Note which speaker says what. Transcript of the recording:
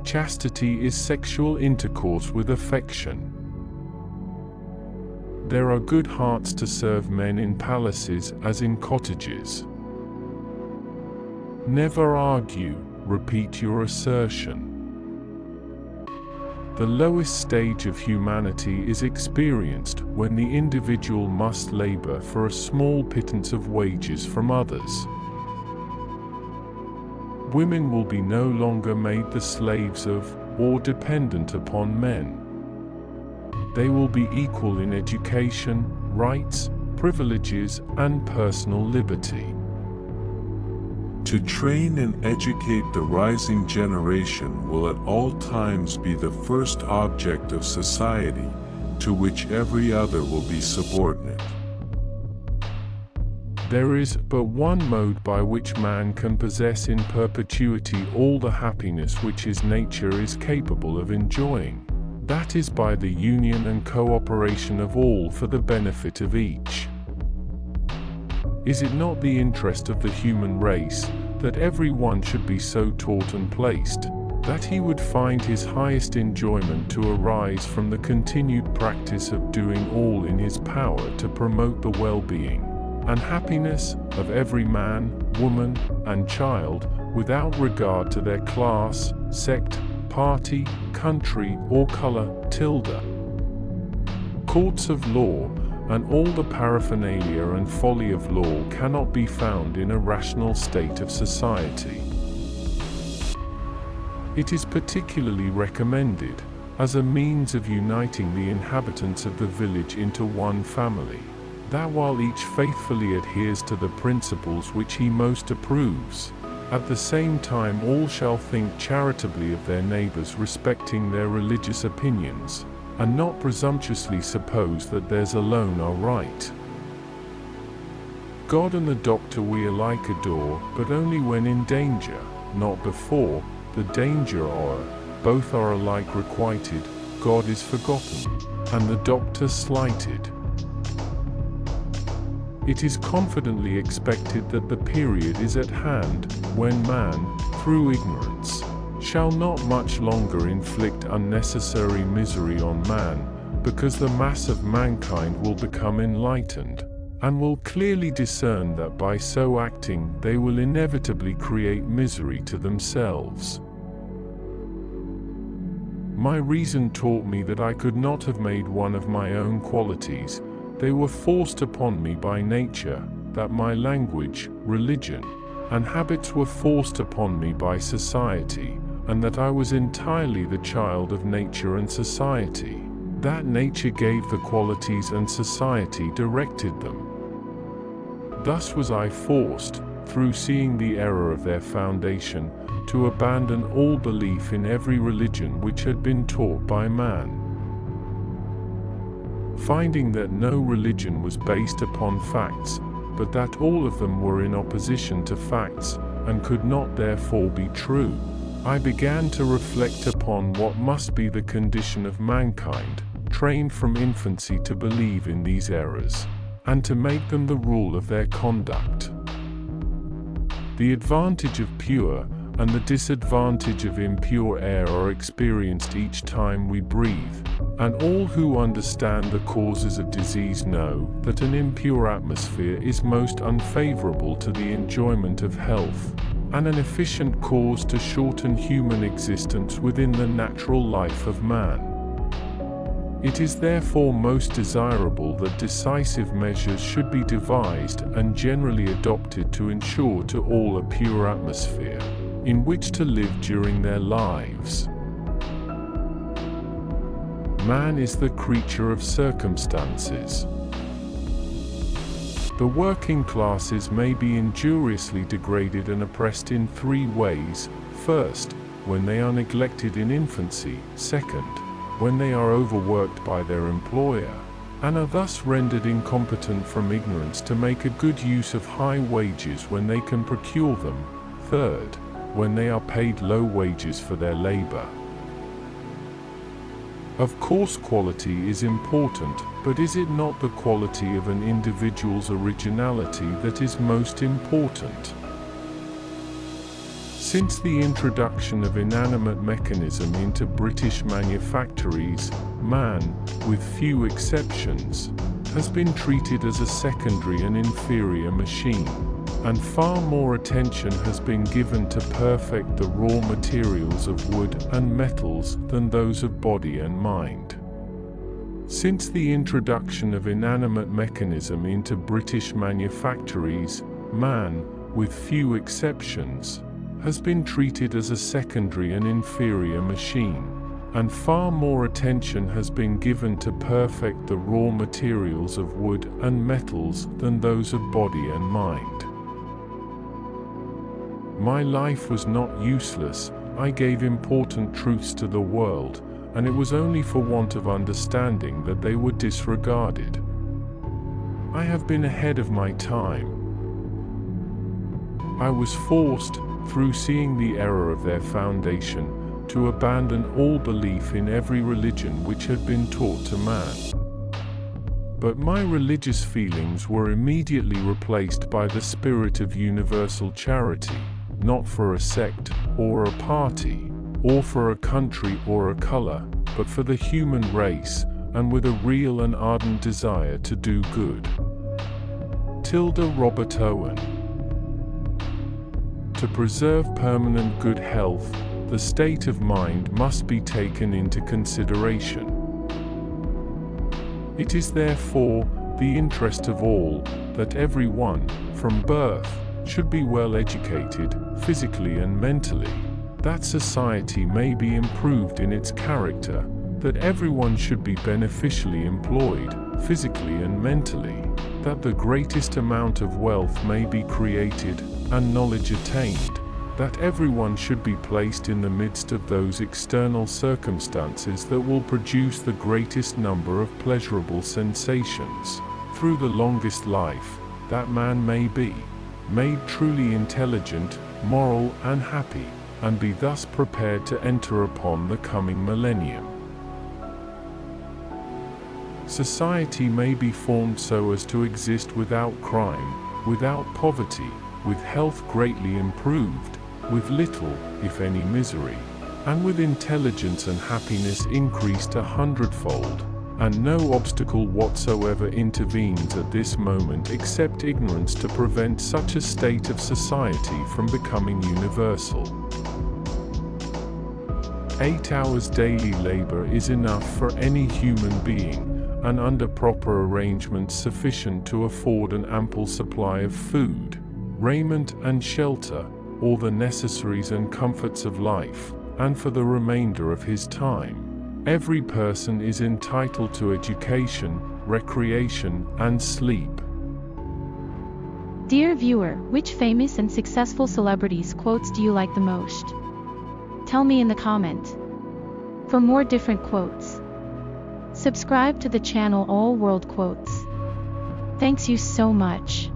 Speaker 1: Chastity is sexual intercourse with affection. There are good hearts to serve men in palaces as in cottages. Never argue, repeat your assertion. The lowest stage of humanity is experienced when the individual must labor for a small pittance of wages from others. Women will be no longer made the slaves of, or dependent upon men. They will be equal in education, rights, privileges, and personal liberty.
Speaker 2: To train and educate the rising generation will at all times be the first object of society, to which every other will be subordinate.
Speaker 1: There is but one mode by which man can possess in perpetuity all the happiness which his nature is capable of enjoying. That is by the union and cooperation of all for the benefit of each. Is it not the interest of the human race that every one should be so taught and placed, that he would find his highest enjoyment to arise from the continued practice of doing all in his power to promote the well-being and happiness of every man, woman, and child, without regard to their class, sect, party, country, or color, tilde. Courts of law, and all the paraphernalia and folly of law cannot be found in a rational state of society. It is particularly recommended, as a means of uniting the inhabitants of the village into one family, that while each faithfully adheres to the principles which he most approves, at the same time all shall think charitably of their neighbors respecting their religious opinions, and not presumptuously suppose that theirs alone are right. God and the doctor we alike adore, but only when in danger, not before, the danger o'er, both are alike requited, God is forgotten, and the doctor slighted. It is confidently expected that the period is at hand, when man, through ignorance, shall not much longer inflict unnecessary misery on man, because the mass of mankind will become enlightened, and will clearly discern that by so acting they will inevitably create misery to themselves. My reason taught me that I could not have made one of my own qualities. They were forced upon me by nature, that my language, religion, and habits were forced upon me by society, and that I was entirely the child of nature and society. That nature gave the qualities and society directed them. Thus was I forced, through seeing the error of their foundation, to abandon all belief in every religion which had been taught by man. Finding that no religion was based upon facts, but that all of them were in opposition to facts, and could not therefore be true, I began to reflect upon what must be the condition of mankind, trained from infancy to believe in these errors, and to make them the rule of their conduct. The advantage of pure, and the disadvantage of impure air are experienced each time we breathe, and all who understand the causes of disease know that an impure atmosphere is most unfavorable to the enjoyment of health, and an efficient cause to shorten human existence within the natural life of man. It is therefore most desirable that decisive measures should be devised and generally adopted to ensure to all a pure atmosphere in which to live during their lives. Man is the creature of circumstances. The working classes may be injuriously degraded and oppressed in three ways. First, when they are neglected in infancy. Second, when they are overworked by their employer, and are thus rendered incompetent from ignorance to make a good use of high wages when they can procure them. Third, when they are paid low wages for their labor. Of course, quality is important, but is it not the quality of an individual's originality that is most important? Since the introduction of inanimate mechanism into British manufactories, man, with few exceptions, has been treated as a secondary and inferior machine, and far more attention has been given to perfect the raw materials of wood and metals than those of body and mind. Since the introduction of inanimate mechanism into British manufactories, man, with few exceptions, has been treated as a secondary and inferior machine, and far more attention has been given to perfect the raw materials of wood and metals than those of body and mind. My life was not useless. I gave important truths to the world, and it was only for want of understanding that they were disregarded. I have been ahead of my time. I was forced, through seeing the error of their foundation, to abandon all belief in every religion which had been taught to man. But my religious feelings were immediately replaced by the spirit of universal charity, not for a sect, or a party, or for a country or a color, but for the human race, and with a real and ardent desire to do good. Robert Owen. To preserve permanent good health, the state of mind must be taken into consideration. It is therefore the interest of all that everyone, from birth, should be well educated, physically and mentally, that society may be improved in its character, that everyone should be beneficially employed, physically and mentally, that the greatest amount of wealth may be created, and knowledge attained, that everyone should be placed in the midst of those external circumstances that will produce the greatest number of pleasurable sensations, through the longest life, that man may be made truly intelligent, moral and happy, and be thus prepared to enter upon the coming millennium. Society may be formed so as to exist without crime, without poverty, with health greatly improved, with little, if any, misery, and with intelligence and happiness increased 100-fold, and no obstacle whatsoever intervenes at this moment except ignorance to prevent such a state of society from becoming universal. 8 hours daily labor is enough for any human being, and under proper arrangements sufficient to afford an ample supply of food, raiment and shelter, all the necessaries and comforts of life, and for the remainder of his time, every person is entitled to education, recreation, and sleep.
Speaker 3: Dear viewer, which famous and successful celebrities' quotes do you like the most? Tell me in the comment. For more different quotes, subscribe to the channel All World Quotes. Thanks you so much.